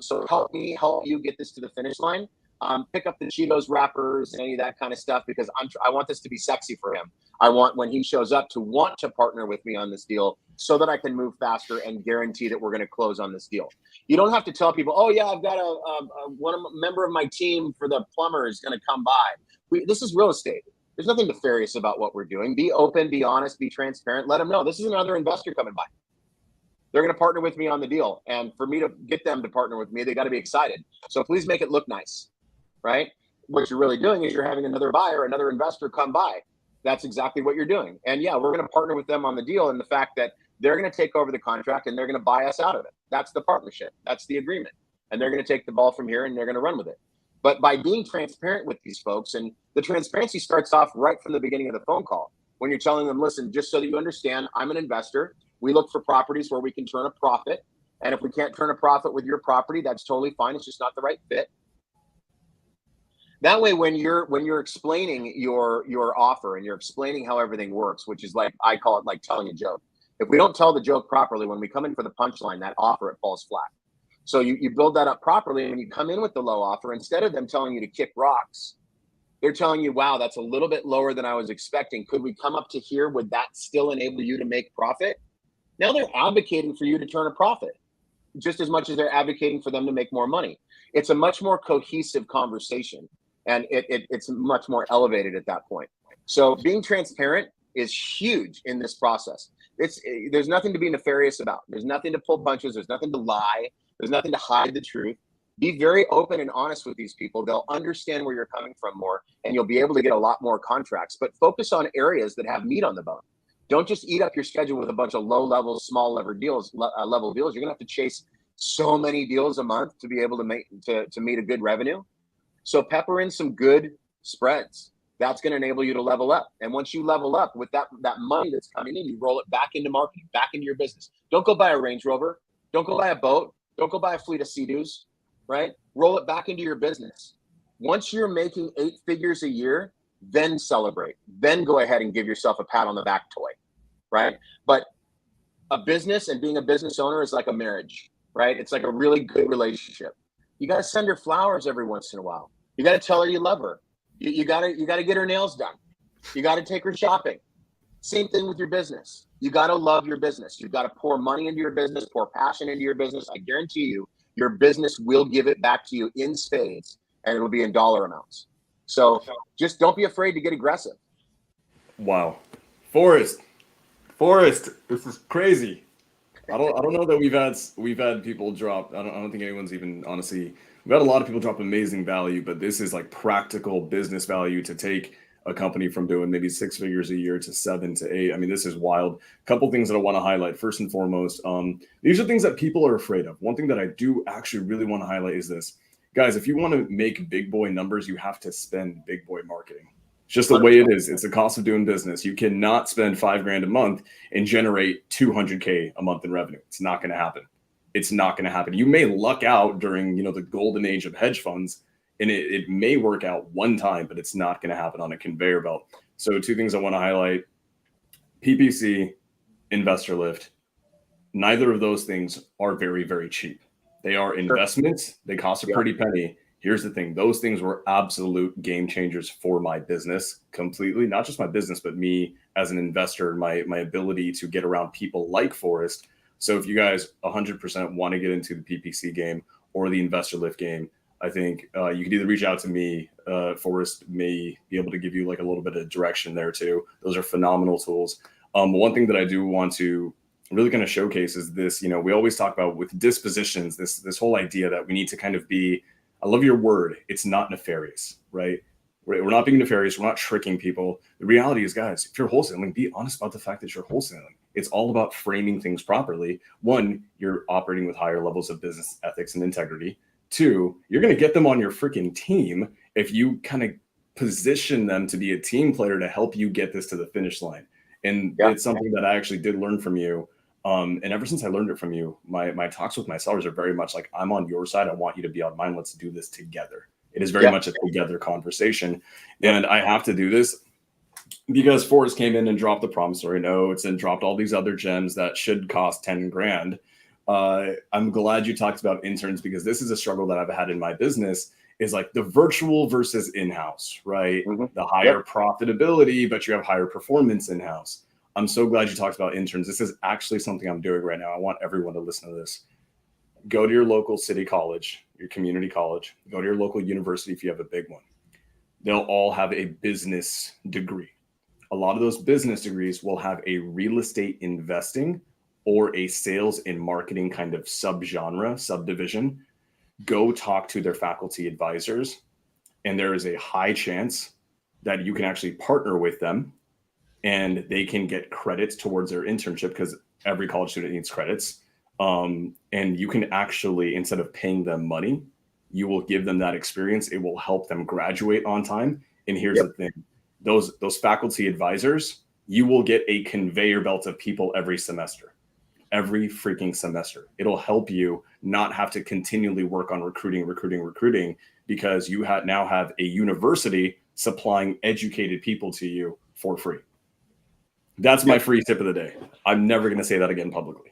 So help you get this to the finish line. Pick up the Cheetos wrappers and any of that kind of stuff, because I want this to be sexy for him. I want, when he shows up, to want to partner with me on this deal so that I can move faster and guarantee that we're going to close on this deal. You don't have to tell people, oh yeah, I've got a member of my team for the plumber is going to come by. This is real estate. There's nothing nefarious about what we're doing. Be open, be honest, be transparent. Let them know this is another investor coming by. They're going to partner with me on the deal. And for me to get them to partner with me, they got to be excited. So please make it look nice, right? What you're really doing is you're having another buyer, another investor come by. That's exactly what you're doing. And yeah, we're going to partner with them on the deal, and the fact that they're going to take over the contract and they're going to buy us out of it. That's the partnership. That's the agreement. And they're going to take the ball from here and they're going to run with it. But by being transparent with these folks, and the transparency starts off right from the beginning of the phone call, when you're telling them, listen, just so that you understand, I'm an investor. We look for properties where we can turn a profit. And if we can't turn a profit with your property, that's totally fine. It's just not the right fit. That way, when you're explaining your offer and you're explaining how everything works, which is like, I call it like telling a joke. If we don't tell the joke properly, when we come in for the punchline, that offer, it falls flat. So you build that up properly. And when you come in with the low offer, instead of them telling you to kick rocks, they're telling you, wow, that's a little bit lower than I was expecting. Could we come up to here? Would that still enable you to make profit? Now they're advocating for you to turn a profit just as much as they're advocating for them to make more money. It's a much more cohesive conversation, and it's much more elevated at that point. So being transparent is huge in this process. There's nothing to be nefarious about. There's nothing to pull punches. There's nothing to lie. There's nothing to hide the truth. Be very open and honest with these people. They'll understand where you're coming from more, and you'll be able to get a lot more contracts. But focus on areas that have meat on the bone. Don't just eat up your schedule with a bunch of low-level, small-level deals. Level deals. You're gonna have to chase so many deals a month to be able to make to meet a good revenue. So pepper in some good spreads. That's going to enable you to level up. And once you level up with that money that's coming in, you roll it back into marketing, back into your business. Don't go buy a Range Rover. Don't go buy a boat. Don't go buy a fleet of Sea-Doos, right? Roll it back into your business. Once you're making 8 figures a year, then celebrate. Then go ahead and give yourself a pat on the back toy, right? But a business and being a business owner is like a marriage, right? It's like a really good relationship. You got to send her flowers every once in a while. You got to tell her you love her. You got to get her nails done. You got to take her shopping. Same thing with your business. You got to love your business. You got to pour money into your business, pour passion into your business. I guarantee you, your business will give it back to you in spades, and it'll be in dollar amounts. So just don't be afraid to get aggressive. Wow. Forrest, this is crazy. I don't know that we've had people drop. I don't think anyone's even honestly. We've had a lot of people drop amazing value, but this is like practical business value to take a company from doing maybe 6 figures a year to 7 to 8. I mean, this is wild. A couple things that I want to highlight. First and foremost, these are things that people are afraid of. One thing that I do actually really want to highlight is this. Guys, if you want to make big boy numbers, you have to spend big boy marketing. It's just the way it is. It's the cost of doing business. You cannot spend $5,000 a month and generate $200K a month in revenue. It's not going to happen. It's not going to happen. You may luck out during, the golden age of hedge funds, and it may work out one time, but it's not going to happen on a conveyor belt. So 2 things I want to highlight: PPC, investor lift. Neither of those things are very, very cheap. They are investments. They cost a pretty penny. Here's the thing. Those things were absolute game changers for my business completely. Not just my business, but me as an investor, my ability to get around people like Forrest. So if you guys 100% want to get into the PPC game or the investor lift game, I think you can either reach out to me. Forrest may be able to give you like a little bit of direction there too. Those are phenomenal tools. One thing that I do want to really kind of showcase is this. We always talk about with dispositions, this whole idea that we need to kind of be, I love your word, it's not nefarious, right? We're not being nefarious. We're not tricking people. The reality is, guys, if you're wholesaling, be honest about the fact that you're wholesaling. It's all about framing things properly. 1, you're operating with higher levels of business ethics and integrity. 2, you're going to get them on your freaking team if you kind of position them to be a team player to help you get this to the finish line. And it's something that I actually did learn from you. And ever since I learned it from you, my talks with my sellers are very much like, I'm on your side. I want you to be on mine. Let's do this together. It is very much a together conversation. And I have to do this because Forrest came in and dropped the promissory notes and dropped all these other gems that should cost 10 grand. I'm glad you talked about interns, because this is a struggle that I've had in my business, is like the virtual versus in-house, right? Mm-hmm. The higher profitability, but you have higher performance in-house. I'm so glad you talked about interns. This is actually something I'm doing right now. I want everyone to listen to this. Go to your local city college, your community college, go to your local university if you have a big one. They'll all have a business degree. A lot of those business degrees will have a real estate investing or a sales and marketing kind of subdivision. Go talk to their faculty advisors, and there is a high chance that you can actually partner with them and they can get credits towards their internship, because every college student needs credits. And you can actually, instead of paying them money, you will give them that experience. It will help them graduate on time. And here's the thing. Those faculty advisors, you will get a conveyor belt of people every semester. Every freaking semester. It'll help you not have to continually work on recruiting, because you now have a university supplying educated people to you for free. That's my free tip of the day. I'm never going to say that again publicly.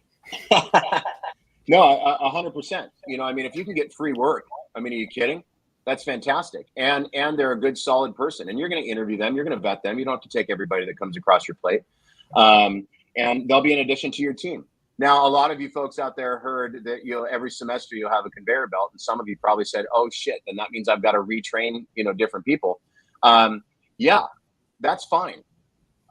No, 100%. You know, I mean, if you can get free work, I mean, are you kidding? That's fantastic. And they're a good, solid person. And you're going to interview them. You're going to vet them. You don't have to take everybody that comes across your plate. And they'll be an addition to your team. Now, a lot of you folks out there heard that, you know, every semester you'll have a conveyor belt. And some of you probably said, oh, shit, then that means I've got to retrain, you know, different people. Yeah, that's fine.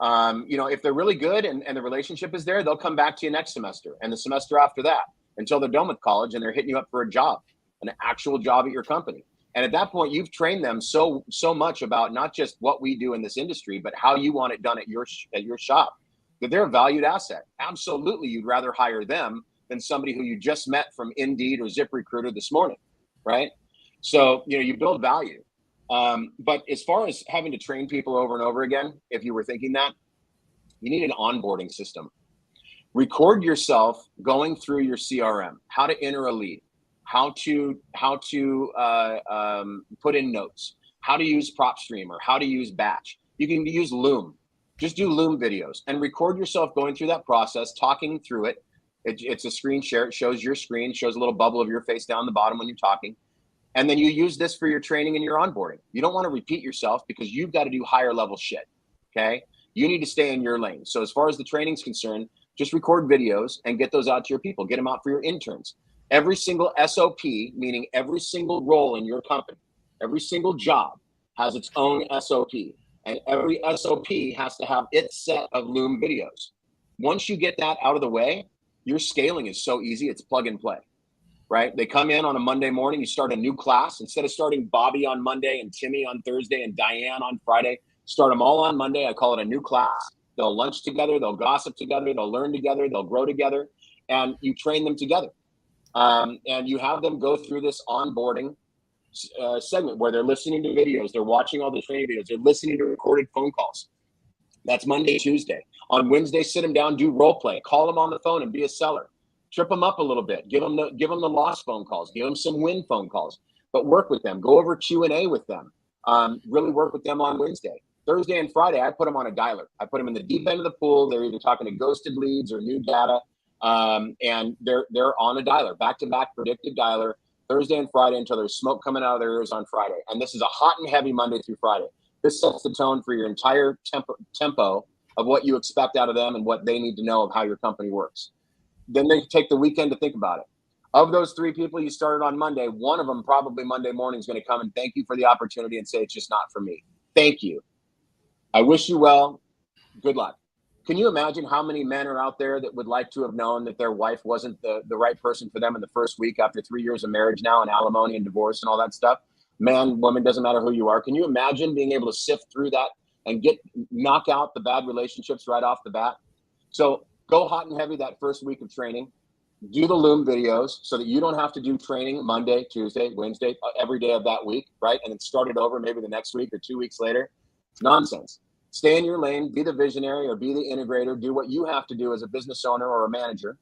You know, if they're really good and the relationship is there, they'll come back to you next semester and the semester after that until they're done with college and they're hitting you up for a job, an actual job at your company. And at that point, you've trained them so much about not just what we do in this industry, but how you want it done at your shop, that they're a valued asset. Absolutely, you'd rather hire them than somebody who you just met from Indeed or ZipRecruiter this morning, right? So, you know, you build value. But as far as having to train people over and over again, if you were thinking that, you need an onboarding system. Record yourself going through your CRM, how to enter a lead, how to put in notes, how to use PropStream or how to use Batch. You can use Loom. Just do Loom videos and record yourself going through that process, talking through it. It's a screen share. It shows your screen, shows a little bubble of your face down the bottom when you're talking. And then you use this for your training and your onboarding. You don't want to repeat yourself because you've got to do higher level shit, okay? You need to stay in your lane. So as far as the training's concerned, just record videos and get those out to your people. Get them out for your interns. Every single SOP, meaning every single role in your company, every single job has its own SOP. And every SOP has to have its set of Loom videos. Once you get that out of the way, your scaling is so easy, it's plug and play. Right? They come in on a Monday morning, you start a new class. Instead of starting Bobby on Monday and Timmy on Thursday and Diane on Friday, start them all on Monday. I call it a new class. They'll lunch together, they'll gossip together, they'll learn together, they'll grow together, and you train them together. And you have them go through this onboarding segment where they're listening to videos, they're watching all the training videos, they're listening to recorded phone calls. That's Monday, Tuesday. On Wednesday, sit them down, do role play, call them on the phone and be a seller. Trip them up a little bit. Give them the lost phone calls. Give them some win phone calls. But work with them. Go over Q&A with them. Really work with them on Wednesday. Thursday and Friday, I put them on a dialer. I put them in the deep end of the pool. They're either talking to ghosted leads or new data, and they're on a dialer, back-to-back predictive dialer, Thursday and Friday until there's smoke coming out of their ears on Friday. And this is a hot and heavy Monday through Friday. This sets the tone for your entire tempo of what you expect out of them and what they need to know of how your company works. Then they take the weekend to think about it. Of those 3 people you started on Monday, one of them probably Monday morning is going to come and thank you for the opportunity and say, it's just not for me. Thank you. I wish you well. Good luck. Can you imagine how many men are out there that would like to have known that their wife wasn't the right person for them in the first week after 3 years of marriage now and alimony and divorce and all that stuff? Man, woman, doesn't matter who you are. Can you imagine being able to sift through that and knock out the bad relationships right off the bat? So go hot and heavy that first week of training. Do the Loom videos so that you don't have to do training Monday, Tuesday, Wednesday, every day of that week, right? And then start it over maybe the next week or 2 weeks later. It's nonsense. Stay in your lane, be the visionary or be the integrator, do what you have to do as a business owner or a manager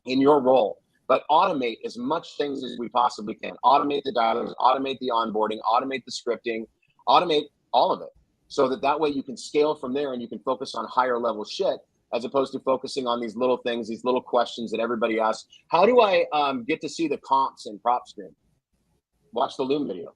in your role. But automate as much things as we possibly can. Automate the dialers, automate the onboarding, automate the scripting, automate all of it so that way you can scale from there and you can focus on higher level shit as opposed to focusing on these little things, these little questions that everybody asks. How do I get to see the comps in PropStream? Watch the Loom video.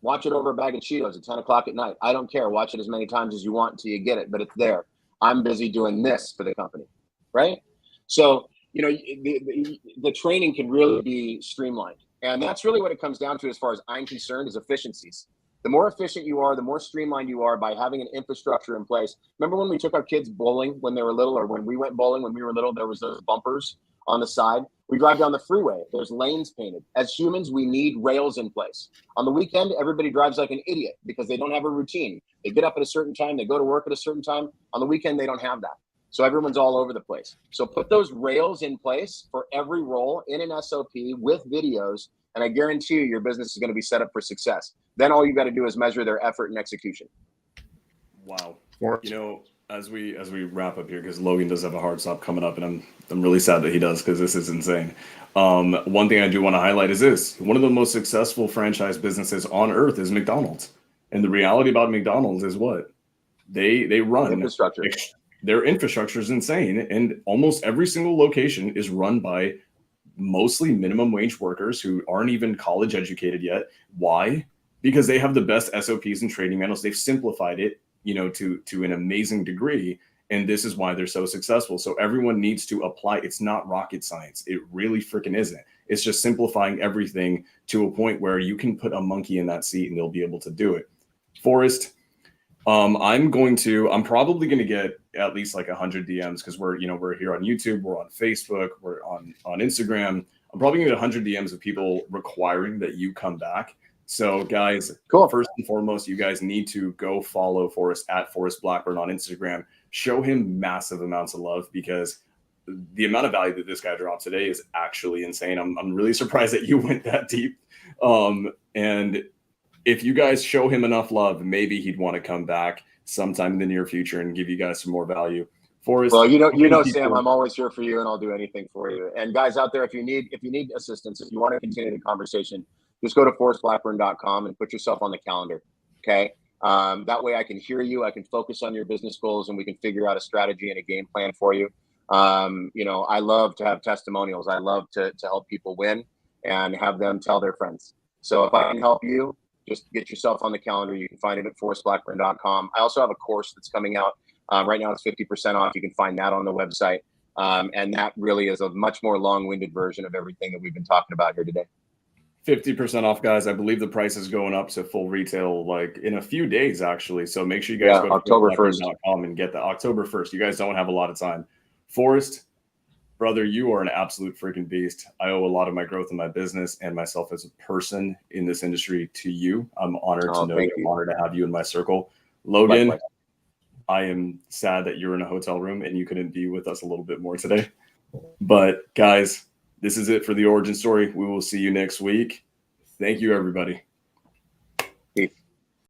Watch it over a bag of Cheetos at 10 o'clock at night. I don't care. Watch it as many times as you want until you get it, but it's there. I'm busy doing this for the company, right? So, you know, the training can really be streamlined. And that's really what it comes down to as far as I'm concerned is efficiencies. The more efficient you are, the more streamlined you are by having an infrastructure in place. Remember when we took our kids bowling when they were little, or when we went bowling when we were little, there was those bumpers on the side. We drive down the freeway, there's lanes painted. As humans, we need rails in place. On the weekend, everybody drives like an idiot because they don't have a routine. They get up at a certain time, they go to work at a certain time. On the weekend, they don't have that. So everyone's all over the place. So put those rails in place for every role in an SOP with videos, and I guarantee you your business is going to be set up for success. Then all you got to do is measure their effort and execution. Wow. You know, as we wrap up here, because Logan does have a hard stop coming up, and I'm really sad that he does, because this is insane. One thing I do want to highlight is this: one of the most successful franchise businesses on earth is McDonald's, and the reality about McDonald's is what they run. Infrastructure. Their infrastructure is insane, and almost every single location is run by mostly minimum wage workers who aren't even college educated yet. Why? Because they have the best SOPs and training manuals. They've simplified it, to an amazing degree. And this is why they're so successful. So everyone needs to apply. It's not rocket science. It really freaking isn't. It's just simplifying everything to a point where you can put a monkey in that seat and they'll be able to do it. Forrest, I'm probably going to get at least like 100 DMs because we're here on YouTube, we're on Facebook, we're on Instagram. I'm probably going to get 100 DMs of people requiring that you come back. So guys, cool. First and foremost, you guys need to go follow Forrest at Forrest Blackburn on Instagram. Show him massive amounts of love because the amount of value that this guy dropped today is actually insane. I'm really surprised that you went that deep. And if you guys show him enough love, maybe he'd want to come back sometime in the near future and give you guys some more value. Forrest, well, Sam, I'm always here for you, and I'll do anything for you. And guys out there, if you need assistance, if you want to continue the conversation, just go to forrestblackburn.com and put yourself on the calendar. Okay. That way I can hear you. I can focus on your business goals and we can figure out a strategy and a game plan for you. I love to have testimonials. I love to help people win and have them tell their friends. So if I can help you, just get yourself on the calendar. You can find it at forrestblackburn.com. I also have a course that's coming out. Right now it's 50% off. You can find that on the website. And that really is a much more long-winded version of everything that we've been talking about here today. 50% off, guys. I believe the price is going up to full retail like in a few days, actually. So make sure you guys go to October 1st and get that October 1st. You guys don't have a lot of time. Forrest, brother, you are an absolute freaking beast. I owe a lot of my growth in my business and myself as a person in this industry to you. I'm honored to know you. I'm honored to have you in my circle. Logan, likewise. I am sad that you're in a hotel room and you couldn't be with us a little bit more today. But guys, this is it for the origin story. We will see you next week. Thank you, everybody.